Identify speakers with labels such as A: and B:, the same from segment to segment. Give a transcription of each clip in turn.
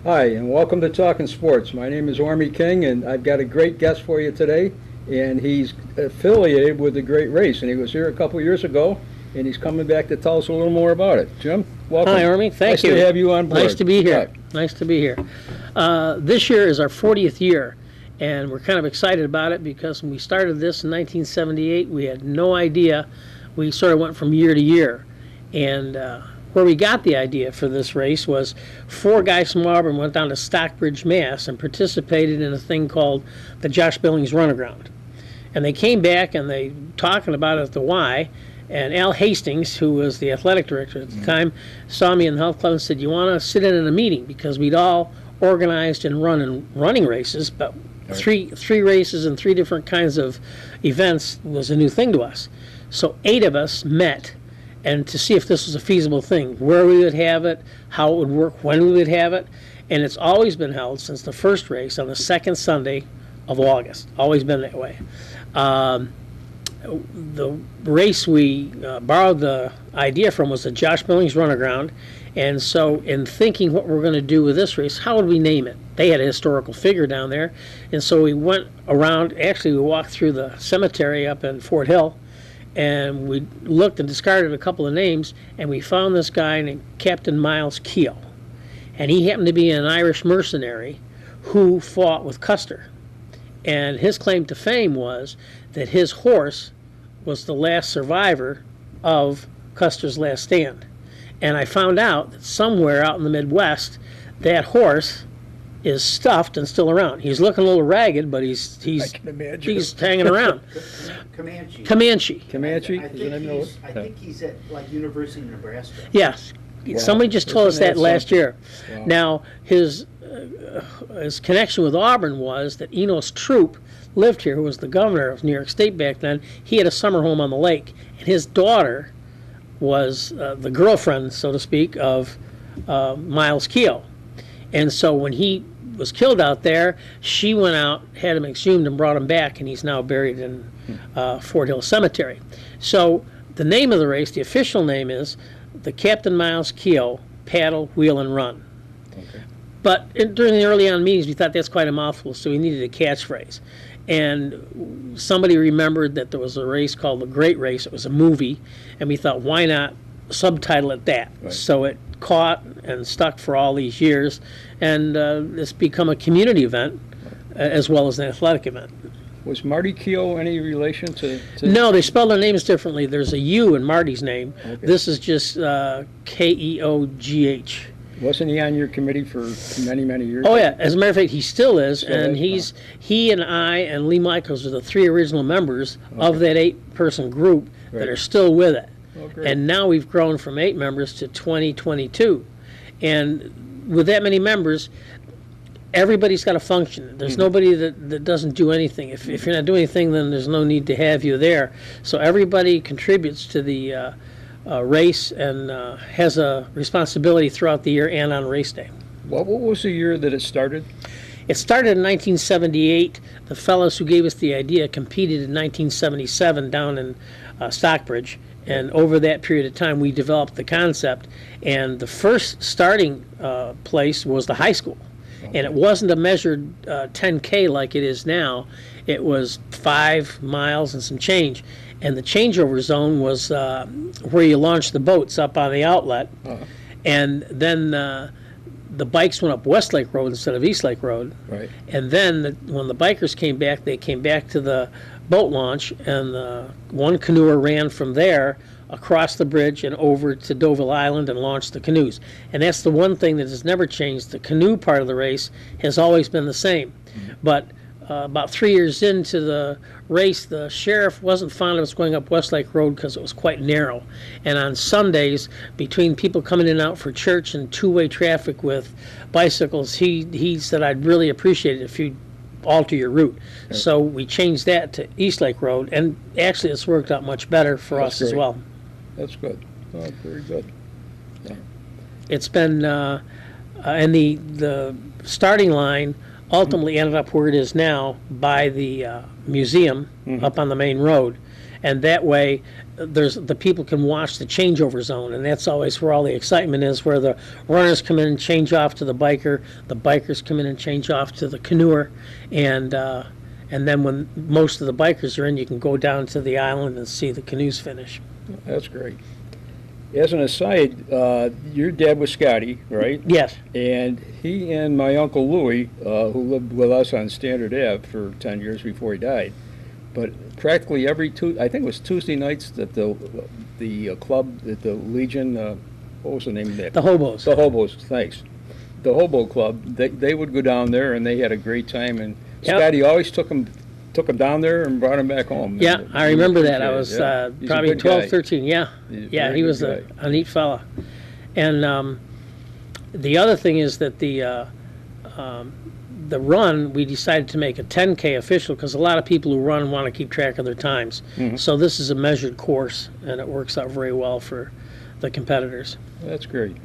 A: Hi, and welcome to Talkin Sports. My name is Ormie King, and I've got a great guest for you today, and he's affiliated with the great race, and he was here a couple years ago, and he's coming back to tell us a little more about it. Jim, welcome.
B: Hi, Ormie. Thank you.
A: Nice to have you on board.
B: Nice to be here.
A: Right.
B: Nice to be here. This year is our 40th year, and we're kind of excited about it because when we started this in 1978, we had no idea. We sort of went from year to year, and where we got the idea for this race was 4 guys from Auburn went down to Stockbridge, Mass. and participated in a thing called the Josh Billings Runaground. And they came back and they talking about it at the Y, and Al Hastings, who was the athletic director at the time, saw me in the health club and said, "You want to sit in a meeting?" Because we'd all organized and run in running races, but three races and 3 different kinds of events was a new thing to us. So 8 of us met and to see if this was a feasible thing, where we would have it, how it would work, when we would have it. And it's always been held since the first race on the 2nd Sunday of August. Always been that way. The race we borrowed the idea from was the Josh Billings Runaground. And so in thinking what we're going to do with this race, how would we name it? They had a historical figure down there. And so we went around, actually we walked through the cemetery up in Fort Hill, and we looked and discarded a couple of names, and we found this guy named Captain Miles Keogh. And he happened to be an Irish mercenary who fought with Custer. And his claim to fame was that his horse was the last survivor of Custer's last stand. And I found out that somewhere out in the Midwest, that horse is stuffed and still around. He's looking a little ragged, but he's hanging around. Comanche.
C: I think he's at like University of Nebraska.
B: Yes. Wow. Somebody just told us that last year. Wow. Now, his connection with Auburn was that Enos Troop lived here, who was the governor of New York State back then. He had a summer home on the lake, and his daughter was the girlfriend, so to speak, of Miles Keogh. And so when he was killed out there, she went out, had him exhumed, and brought him back, and he's now buried in Fort Hill Cemetery. So the name of the race, the official name is the Captain Miles Keogh Paddle, Wheel, and Run. Okay. But during the early on meetings, we thought that's quite a mouthful, so we needed a catchphrase. And somebody remembered that there was a race called the Great Race. It was a movie, and we thought, why not subtitle it that? Right. So it caught and stuck for all these years, and it's become a community event as well as an athletic event.
A: Was Marty Keogh any relation to?
B: No, they spell their names differently. There's a U in Marty's name. Okay. This is just Keoghh.
A: Wasn't he on your committee for many, many years?
B: Oh, yeah. As a matter of fact, he still is, and he and I and Lee Michaels are the 3 original members of that 8-person group that are still with it. Oh, and now we've grown from 8 members to 22. And with that many members, everybody's got a function. There's nobody that doesn't do anything. If you're not doing anything, then there's no need to have you there. So everybody contributes to the race and has a responsibility throughout the year and on race day.
A: What was the year that it started?
B: It started in 1978. The fellows who gave us the idea competed in 1977 down in Stockbridge. And over that period of time, we developed the concept. And the first starting place was the high school. Okay. And it wasn't a measured 10K like it is now. It was 5 miles and some change. And the changeover zone was where you launched the boats up on the outlet. Uh-huh. And then the bikes went up Westlake Road instead of Eastlake Road. Right. And then when the bikers came back, they came back to the boat launch, and one canoer ran from there across the bridge and over to Deauville Island and launched the canoes. And that's the one thing that has never changed. The canoe part of the race has always been the same. Mm-hmm. But about 3 years into the race, the sheriff wasn't fond of us going up Westlake Road because it was quite narrow. And on Sundays, between people coming in and out for church and two-way traffic with bicycles, he said, I'd really appreciate it if you'd alter your route. Right. So we changed that to Eastlake Road, and actually it's worked out much better for us as well.
A: That's good. Oh, very good. Yeah.
B: It's been, and the starting line ultimately ended up where it is now by the museum up on the main road, and that way the people can watch the changeover zone, and that's always where all the excitement is, where the runners come in and change off to the bikers come in and change off to the canoer, and then when most of the bikers are in, you can go down to the island and see the canoes finish.
A: That's great. As an aside, your dad was Scotty, right?
B: Yes.
A: And he and my Uncle Louie, who lived with us on Standard Ave for 10 years before he died, but practically every I think it was Tuesday nights that the club, at the Legion, what was the name of that?
B: The Hobos.
A: The Hobos, thanks. The Hobo Club, they would go down there and they had a great time, and Scotty always took them down there and brought him back home.
B: Yeah,
A: and
B: I remember that. I was probably 12, 13. Yeah, he was a neat fella. And the other thing is that the run, we decided to make a 10K official because a lot of people who run want to keep track of their times. So this is a measured course, and it works out very well for the competitors.
A: That's great.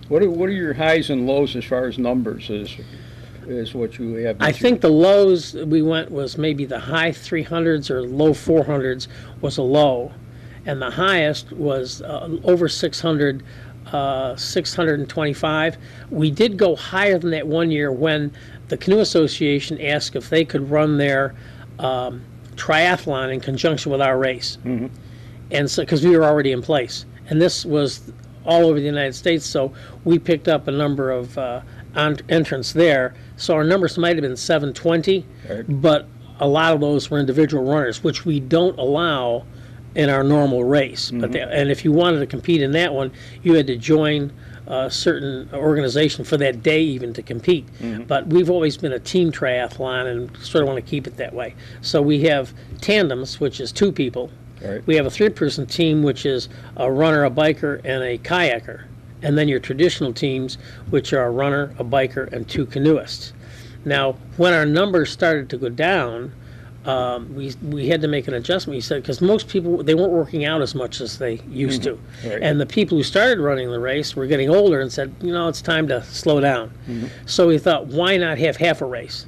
A: What are your highs and lows as far as numbers is what you have?
B: I think the lows we went was maybe the high 300s or low 400s was a low, and the highest was over 600, 625. We did go higher than that one year when the Canoe Association asked if they could run their triathlon in conjunction with our race, and so because we were already in place, and this was all over the United States, so we picked up a number of entrants there. So our numbers might have been 720, but a lot of those were individual runners, which we don't allow in our normal race. But and if you wanted to compete in that one, you had to join a certain organization for that day even to compete. But we've always been a team triathlon and sort of want to keep it that way. So we have tandems, which is 2 people. We have a 3-person team, which is a runner, a biker, and a kayaker. And then your traditional teams, which are a runner, a biker, and 2 canoeists. Now, when our numbers started to go down, we had to make an adjustment. We said, because most people, they weren't working out as much as they used to. And the people who started running the race were getting older and said, it's time to slow down. So we thought, why not have half a race?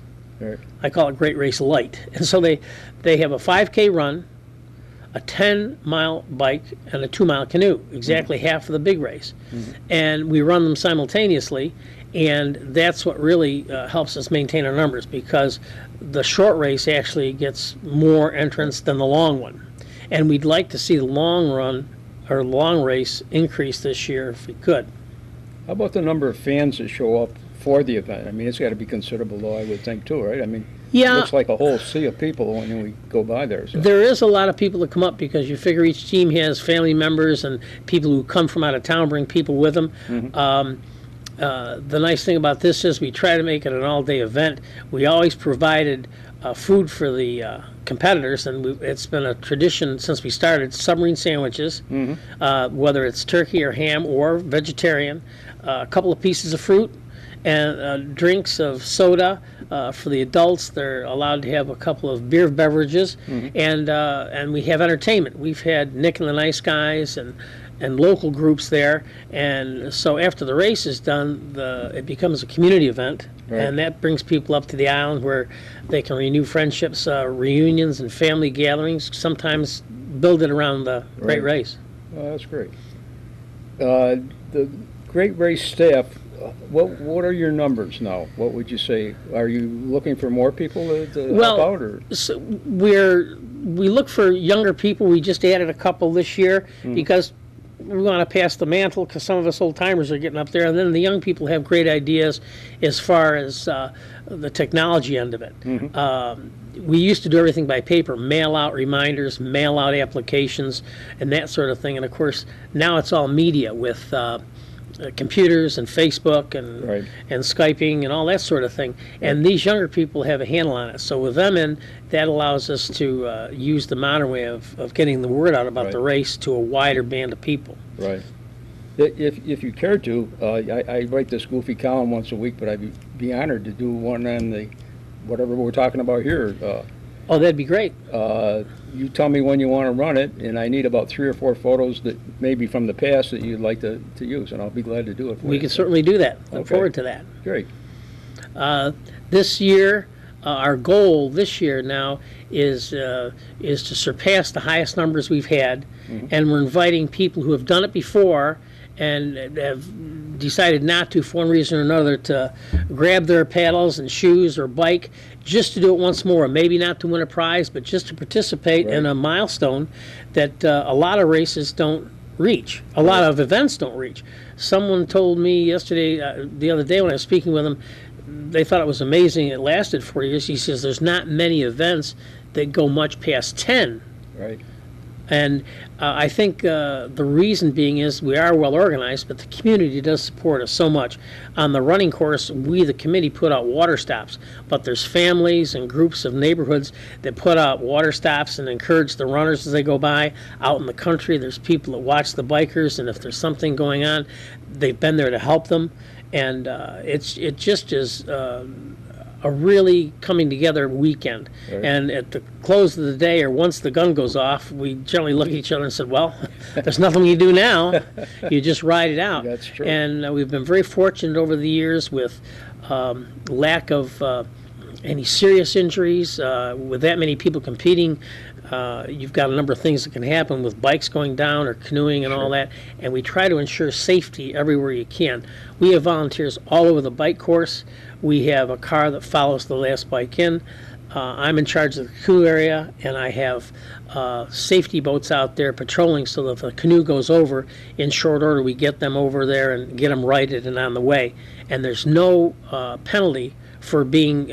B: I call it Great Race Light. And so they have a 5K run, a 10-mile bike, and a 2-mile canoe, exactly half of the big race. And we run them simultaneously, and that's what really helps us maintain our numbers, because the short race actually gets more entrants than the long one. And we'd like to see the long run, or long race, increase this year if we could.
A: How about the number of fans that show up for the event? I mean, it's got to be considerable, though, I would think, too, right? I mean, it looks like a whole sea of people when we go by there. So.
B: There is a lot of people that come up because you figure each team has family members and people who come from out of town bring people with them. The nice thing about this is we try to make it an all-day event. We always provided food for the competitors, and it's been a tradition since we started, submarine sandwiches, whether it's turkey or ham or vegetarian, a couple of pieces of fruit, and drinks of soda. For the adults, they're allowed to have a couple of beer beverages, and we have entertainment. We've had Nick and the Nice Guys and local groups there, and so after the race is done, it becomes a community event, and that brings people up to the island where they can renew friendships, reunions, and family gatherings. Sometimes build it around the Great Race.
A: Oh, that's great. The Great Race staff. What are your numbers now? What would you say? Are you looking for more people to help out? Or?
B: So we look for younger people. We just added a couple this year because we want to pass the mantle, because some of us old timers are getting up there, and then the young people have great ideas as far as the technology end of it. We used to do everything by paper, mail out reminders, mail out applications, and that sort of thing. And of course, now it's all media with computers and Facebook and
A: Right.
B: and Skyping and all that sort of thing. And these younger people have a handle on it. So with them in, that allows us to use the modern way of getting the word out about the race to a wider band of people.
A: Right. If you care to, I write this goofy column once a week, but I'd be honored to do one on the whatever we're talking about here.
B: Oh, that'd be great.
A: You tell me when you want to run it, and I need about 3 or 4 photos that maybe from the past that you'd like to use, and I'll be glad to do it for you.
B: We can certainly do that. Look forward to that.
A: Great.
B: This year, our goal this year now is to surpass the highest numbers we've had, and we're inviting people who have done it before and have decided not to, for one reason or another, to grab their paddles and shoes or bike just to do it once more. Maybe not to win a prize, but just to participate in a milestone that a lot of races don't reach. A lot of events don't reach. Someone told me yesterday, the other day when I was speaking with them, they thought it was amazing it lasted 40 years. He says there's not many events that go much past 10.
A: Right.
B: And I think the reason being is we are well organized, but the community does support us so much. On the running course, we, the committee, put out water stops, but there's families and groups of neighborhoods that put out water stops and encourage the runners as they go by. Out in the country, there's people that watch the bikers, and if there's something going on, they've been there to help them. And it just is a really coming together weekend. Right. And at the close of the day, or once the gun goes off, we generally look at each other and said, well, there's nothing you do now. You just ride it out.
A: That's true.
B: And we've been very fortunate over the years with lack of any serious injuries. With that many people competing, you've got a number of things that can happen with bikes going down or canoeing and all that, and we try to ensure safety everywhere you can. We have volunteers all over the bike course. We have a car that follows the last bike in. I'm in charge of the canoe area, and I have safety boats out there patrolling so that if a canoe goes over, in short order we get them over there and get them righted and on the way. And there's no penalty for being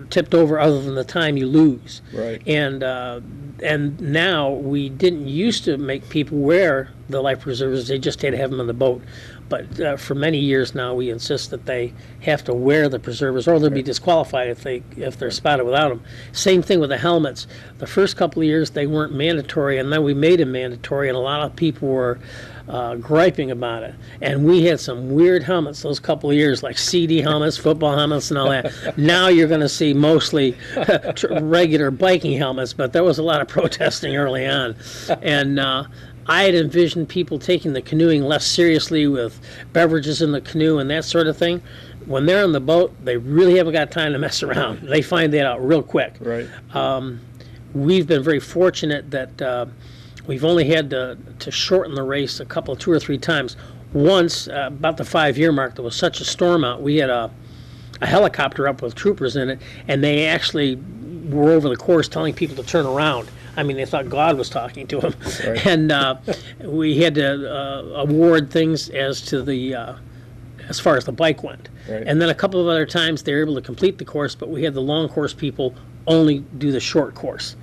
B: tipped over other than the time you lose.
A: Right.
B: And now we didn't used to make people wear the life preservers, they just had to have them on the boat. But for many years now we insist that they have to wear the preservers or they'll be disqualified if they're spotted without them. Same thing with the helmets. The first couple of years they weren't mandatory, and then we made them mandatory, and a lot of people were griping about it. And we had some weird helmets those couple of years, like CD helmets, football helmets, and all that. Now you're going to see mostly regular biking helmets, but there was a lot of protesting early on. And I had envisioned people taking the canoeing less seriously with beverages in the canoe and that sort of thing. When they're on the boat, they really haven't got time to mess around. They find that out real quick.
A: Right.
B: We've been very fortunate that we've only had to shorten the race a couple, 2 or 3 times. Once, about the 5-year mark, there was such a storm out. We had a helicopter up with troopers in it, and they actually were over the course telling people to turn around. I mean, they thought God was talking to them. Right. And we had to award things as to the as far as the bike went. Right. And then a couple of other times they were able to complete the course, but we had the long course people only do the short course.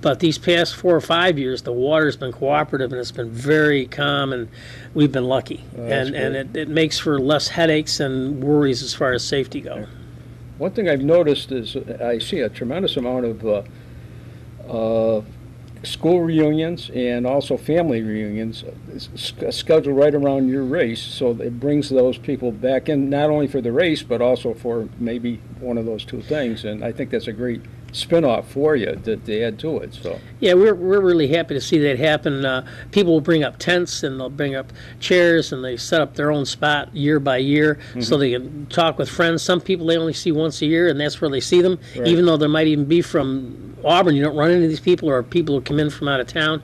B: But these past 4 or 5 years, the water's been cooperative and it's been very calm, and we've been lucky. And it makes for less headaches and worries as far as safety go.
A: Yeah. One thing I've noticed is I see a tremendous amount of school reunions and also family reunions scheduled right around your race, so it brings those people back in, not only for the race but also for maybe one of those 2 things. And I think that's a great spin-off for you that they add to it. So
B: yeah, we're really happy to see that happen. People will bring up tents and they'll bring up chairs and they set up their own spot year by year, so they can talk with friends. Some people they only see once a year, and that's where they see them. Right. Even though there might even be from Auburn, you don't run into these people, or people who come in from out of town.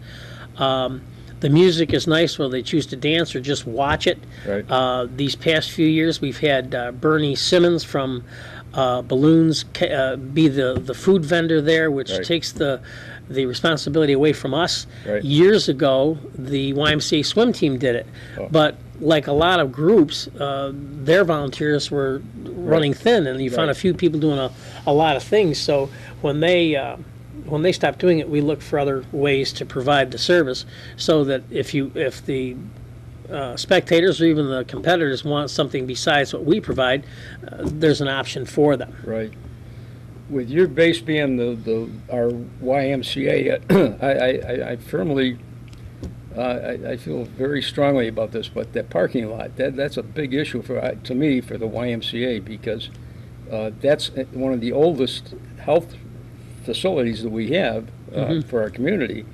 B: The music is nice, whether they choose to dance or just watch it. Right. These past few years we've had Bernie Simmons from Balloons be the food vendor there, which
A: right.
B: takes the responsibility away from us.
A: Right.
B: Years ago, the YMCA swim team did it, but like a lot of groups, their volunteers were running thin, and you found a few people doing a lot of things. So when they stopped doing it, we looked for other ways to provide the service, so that if the spectators or even the competitors want something besides what we provide, there's an option for them.
A: Right. With your base being our YMCA, I firmly, I feel very strongly about this, but that parking lot, that's a big issue to me for the YMCA, because that's one of the oldest health facilities that we have for our community.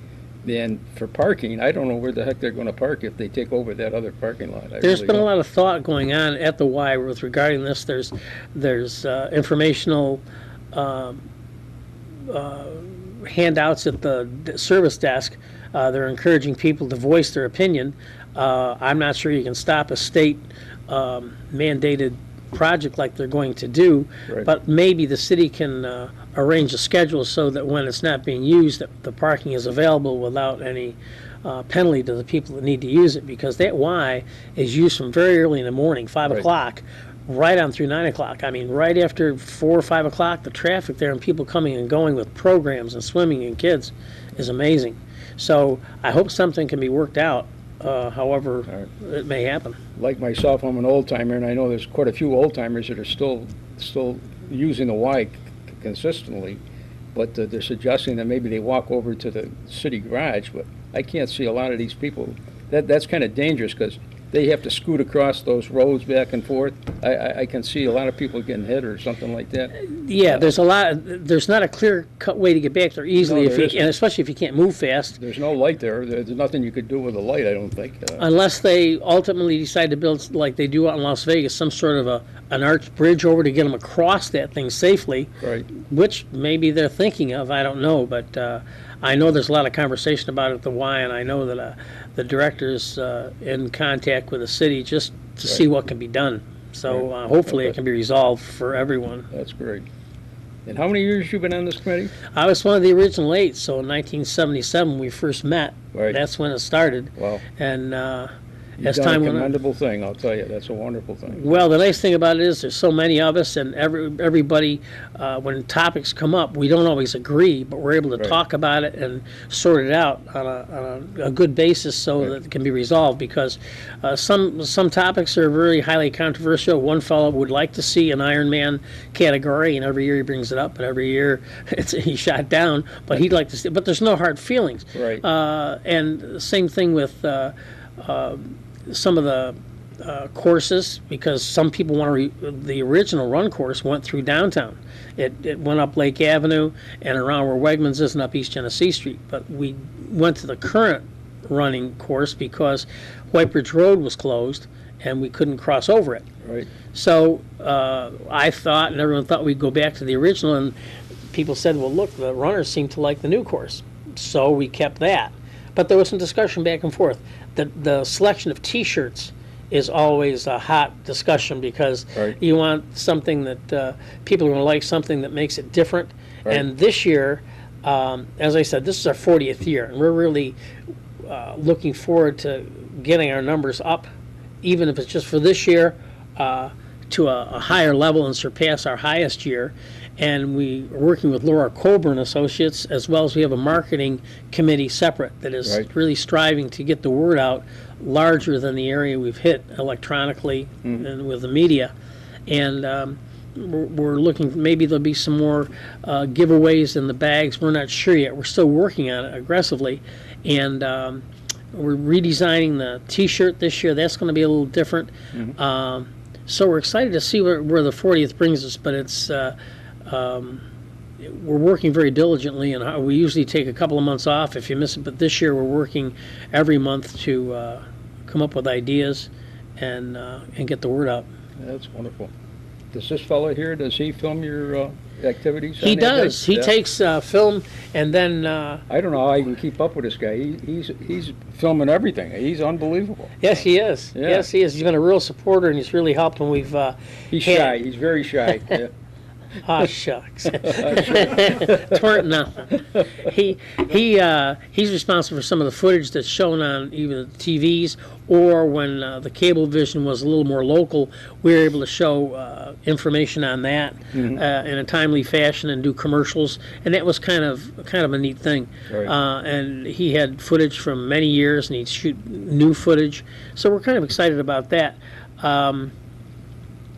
A: And for parking, I don't know where the heck they're going to park if they take over that other parking lot.
B: There's been a lot of thought going on at the Y with regarding this. There's informational handouts at the service desk. They're encouraging people to voice their opinion. I'm not sure you can stop a state mandated project like they're going to do,
A: Right.
B: but maybe the city can arrange a schedule so that when it's not being used, that the parking is available without any penalty to the people that need to use it, because that Y is used from very early in the morning, 5
A: Right.
B: o'clock, right on through 9 o'clock. I mean, right after 4 or 5 o'clock, the traffic there and people coming and going with programs and swimming and kids is amazing. So I hope something can be worked out, however it may happen.
A: Like myself, I'm an old timer, and I know there's quite a few old timers that are still using the Y consistently, but they're suggesting that maybe they walk over to the city garage. But I can't see a lot of these people. That's kind of dangerous, because they have to scoot across those roads back and forth. I can see a lot of people getting hit or something like that.
B: Yeah, there's not a clear-cut way to get back there easily,
A: No, there isn't.
B: and especially if you can't move fast.
A: There's no light there. There's nothing you could do with a light, I don't think.
B: Unless they ultimately decide to build, like they do out in Las Vegas, some sort of an arch bridge over to get them across that thing safely,
A: Right.
B: which maybe they're thinking of, I don't know, but I know there's a lot of conversation about it at the Y, and I know that the director's in contact with the city just to see what can be done. So hopefully
A: Okay.
B: it can be resolved for everyone.
A: That's great. And how many years you been on this committee?
B: I was one of the original 8, so in 1977 we first met.
A: Right.
B: That's when it started.
A: Wow.
B: And
A: You've
B: as
A: done
B: time
A: a
B: went on.
A: commendable thing, I'll tell you. That's a wonderful thing.
B: Well, the nice thing about it is there's so many of us, and everybody, when topics come up, we don't always agree, but we're able to
A: Right.
B: talk about it and sort it out on a good basis so
A: Right.
B: that it can be resolved, because some topics are very highly controversial. One fellow would like to see an Ironman category, and every year he brings it up, and every year he's shot down, but he'd like to see, but there's no hard feelings.
A: Right.
B: And the same thing with some of the courses, because some people want to the original run course went through downtown. It went up Lake Avenue and around where Wegmans is and up East Genesee Street. But we went to the current running course because White Bridge Road was closed and we couldn't cross over it.
A: Right.
B: So I thought, and everyone thought, we'd go back to the original, and people said, well, look, the runners seem to like the new course. So we kept that. But there was some discussion back and forth. The selection of T-shirts is always a hot discussion, because
A: Right.
B: you want something that people are going to like, something that makes it different.
A: Right.
B: And this year, as I said, this is our 40th year, and we're really looking forward to getting our numbers up, even if it's just for this year, to a higher level and surpass our highest year. And we are working with Laura Colburn Associates, as well as we have a marketing committee separate that is
A: Right.
B: really striving to get the word out larger than the area we've hit electronically and with the media. And we're looking, maybe there'll be some more giveaways in the bags. We're not sure yet. We're still working on it aggressively. And we're redesigning the T-shirt this year. That's going to be a little different. So we're excited to see where the 40th brings us, but it's we're working very diligently, and we usually take a couple of months off if you miss it, but this year we're working every month to come up with ideas and get the word out.
A: That's wonderful. Does this fellow here, does he film your activities?
B: He
A: on that
B: does.
A: day?
B: He
A: Yeah.
B: takes film, and then
A: I don't know how I can keep up with this guy. He's filming everything. He's unbelievable.
B: yes, he is.
A: Yeah.
B: Yes, he is. He's been a real supporter, and he's really helped when we've
A: He's
B: had-
A: shy. He's very shy. Yeah.
B: Oh, shucks. Twerk nothing. He's responsible for some of the footage that's shown on either the TVs or when the cable vision was a little more local, we were able to show information on that in a timely fashion and do commercials, and that was kind of a neat thing.
A: Right.
B: And he had footage from many years, and he'd shoot new footage, so we're kind of excited about that.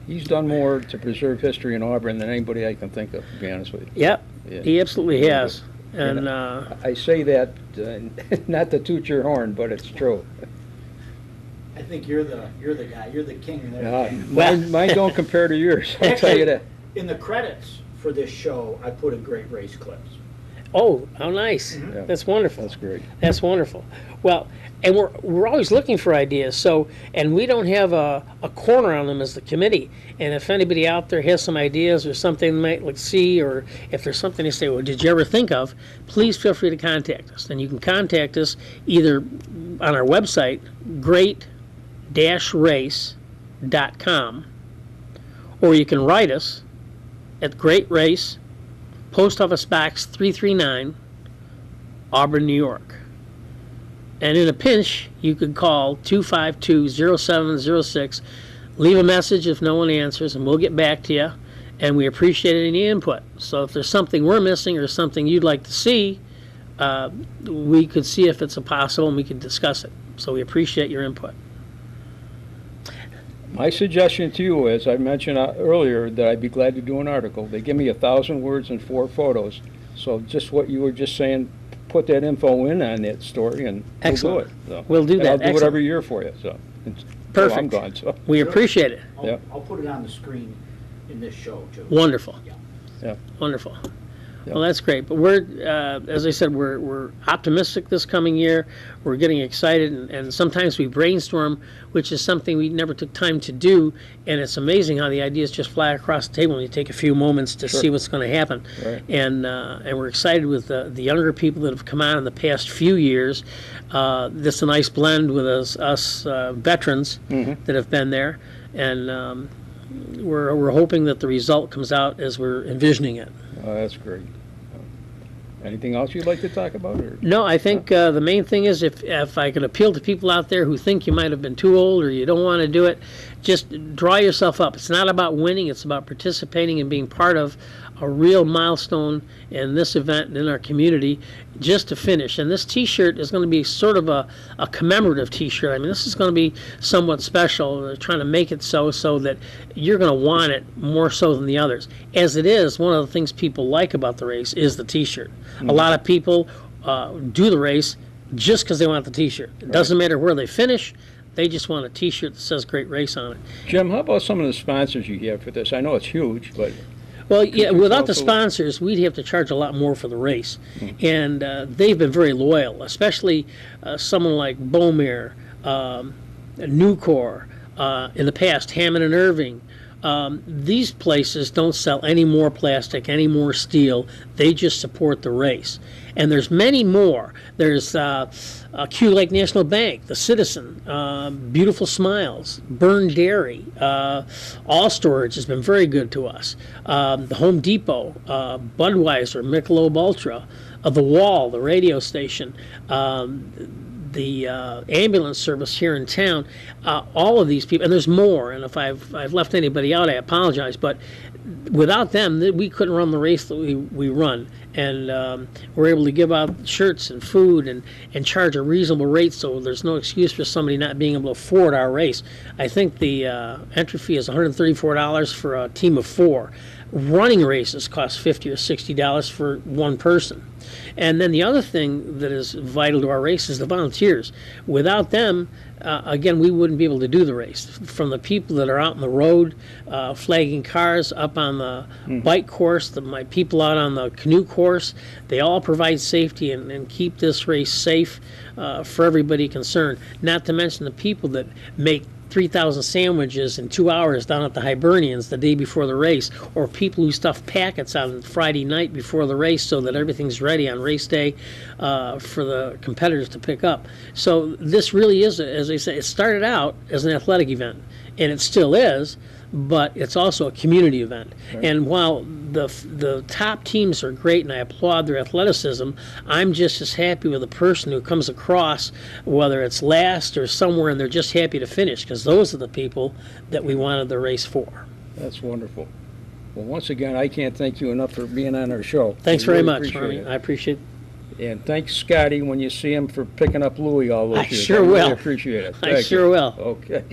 A: He's done more to preserve history in Auburn than anybody I can think of, to be honest with you.
B: Yep,
A: Yeah.
B: he absolutely has. And
A: I say that not to toot your horn, but it's true.
C: I think you're the guy. You're the king there.
A: Mine don't compare to yours. I'll tell you that.
C: In the credits for this show, I put in great race clips.
B: oh, how nice!
A: Yeah.
B: That's wonderful.
A: That's great.
B: That's wonderful. Well, and we're always looking for ideas. So, and we don't have a corner on them as the committee. And if anybody out there has some ideas or something they might like see, or if there's something they say, well, did you ever think of? Please feel free to contact us. And you can contact us either on our website, great-race.com, or you can write us at Great Race, Post Office Box 339, Auburn, New York. And in a pinch, you could call 252-0706, leave a message if no one answers, and we'll get back to you. And we appreciate any input. So if there's something we're missing or something you'd like to see, we could see if it's possible and we could discuss it. So we appreciate your input.
A: My suggestion to you is, I mentioned earlier that I'd be glad to do an article. They give me 1,000 words and 4 photos. So just what you were just saying, put that info in on that story, and
B: Excellent.
A: we'll do it. So,
B: We'll do that.
A: I'll do it
B: Excellent.
A: every year for you. So
B: Perfect.
A: I'm gone. So
B: We appreciate it.
C: I'll put it on the screen in this show, too.
B: Wonderful.
A: yeah.
B: Wonderful.
A: Yep.
B: Well, that's great. But we're, as I said, we're optimistic this coming year. We're getting excited, and sometimes we brainstorm, which is something we never took time to do. And it's amazing how the ideas just fly across the table, and you take a few moments to see what's going to happen.
A: Right.
B: And we're excited with the younger people that have come out in the past few years. This is a nice blend with us veterans that have been there, and we're hoping that the result comes out as we're envisioning it.
A: That's great. Anything else you'd like to talk about? Or?
B: No, I think the main thing is if I could appeal to people out there who think you might have been too old or you don't want to do it, just draw yourself up. It's not about winning. It's about participating and being part of a real milestone in this event and in our community just to finish. And this T-shirt is going to be sort of a commemorative T-shirt. I mean, this is going to be somewhat special. They're trying to make it so that you're going to want it more so than the others. As it is, one of the things people like about the race is the T-shirt. A lot of people do the race just because they want the T-shirt. It doesn't matter where they finish. They just want a T-shirt that says Great Race on it.
A: Jim, how about some of the sponsors you have for this? I know it's huge, but...
B: Well, yeah, without the sponsors, we'd have to charge a lot more for the race. And they've been very loyal, especially someone like Bomere, Nucor, in the past, Hammond and Irving. These places don't sell any more plastic, any more steel. They just support the race. And there's many more. There's Q Lake National Bank, the Citizen, Beautiful Smiles, Burn Dairy, All Storage has been very good to us. The Home Depot, Budweiser, Michelob Ultra, The Wall, the radio station, the ambulance service here in town, all of these people, and there's more, and if I've left anybody out, I apologize, but without them, we couldn't run the race that we run. And we're able to give out shirts and food and charge a reasonable rate, so there's no excuse for somebody not being able to afford our race. I think the entry fee is $134 for a team of 4. Running races cost $50 or $60 for one person. And then the other thing that is vital to our race is the volunteers. Without them, again, we wouldn't be able to do the race. From the people that are out on the road, flagging cars, up on the bike course, my people out on the canoe course, they all provide safety and keep this race safe for everybody concerned. Not to mention the people that make 3,000 sandwiches in 2 hours down at the Hibernians the day before the race, or people who stuff packets on Friday night before the race so that everything's ready on race day for the competitors to pick up. So this really is, as I say, it started out as an athletic event, and it still is, but it's also a community event.
A: Right.
B: And while the top teams are great and I applaud their athleticism, I'm just as happy with a person who comes across, whether it's last or somewhere, and they're just happy to finish, because those are the people that we wanted the race for.
A: That's wonderful. Well, once again, I can't thank you enough for being on our show.
B: Thanks
A: We
B: very
A: really
B: much,
A: appreciate
B: Armie.
A: it.
B: I appreciate
A: And thanks, Scotty, when you see him, for picking up Louie all those
B: I
A: years.
B: sure
A: really
B: will.
A: appreciate it.
B: I
A: Thank
B: sure
A: you.
B: will.
A: Okay.